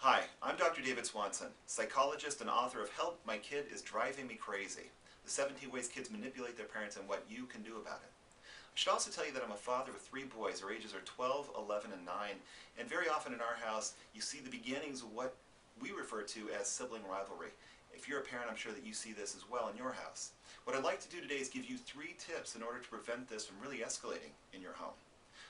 Hi, I'm Dr. David Swanson, psychologist and author of Help, My Kid is Driving Me Crazy, the 17 ways kids manipulate their parents and what you can do about it. I should also tell you that I'm a father with 3 boys. Their ages are 12, 11, and 9, and very often in our house you see the beginnings of what we refer to as sibling rivalry. If you're a parent, I'm sure that you see this as well in your house. What I'd like to do today is give you 3 tips in order to prevent this from really escalating in your home.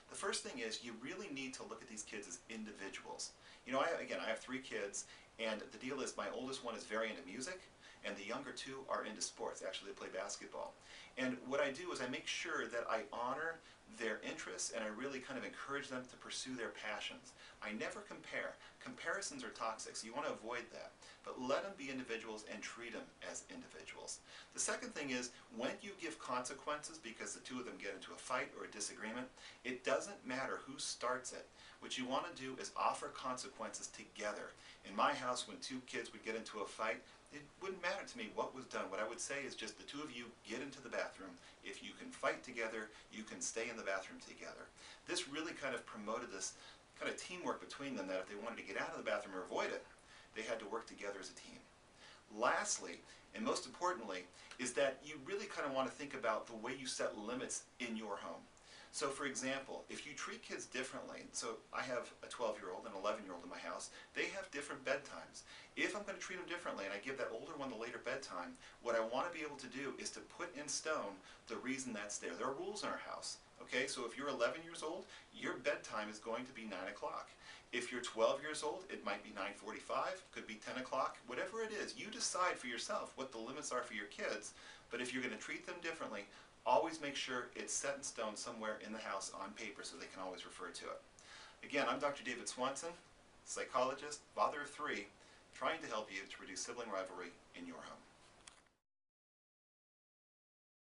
The first thing is you really need to look at these kids as individuals. You know, I have 3 kids, and the deal is my oldest one is very into music, and the younger 2 are into sports. Actually, they play basketball. And what I do is I make sure that I honor their interests, and I really kind of encourage them to pursue their passions. I never compare. Comparisons are toxic, so you want to avoid that. But let them be individuals and treat them as individuals. The second thing is when you give consequences because the 2 of them get into a fight or a disagreement, it doesn't matter who starts it. What you want to do is offer consequences together. In my house, when 2 kids would get into a fight, it wouldn't matter to me what was done. What I would say is just the 2 of you get into the bathroom. If you can fight together, you can stay in the bathroom together. This really kind of promoted this kind of teamwork between them, that if they wanted to get out of the bathroom or avoid it, they had to work together as a team. Lastly, and most importantly, is that you really kind of want to think about the way you set limits in your home. So for example, if you treat kids differently, so I have a 12-year-old and an 11-year-old in my house, they have different bedtimes. If I'm going to treat them differently and I give that older one the later bedtime, what I want to be able to do is to put in stone the reason that's there. There are rules in our house. Okay, so if you're 11 years old, your bedtime is going to be 9 o'clock. If you're 12 years old, it might be 9:45, could be 10 o'clock, whatever it is. You decide for yourself what the limits are for your kids, but if you're going to treat them differently, always make sure it's set in stone somewhere in the house on paper so they can always refer to it. Again, I'm Dr. David Swanson, psychologist, father of 3, trying to help you to reduce sibling rivalry in your home.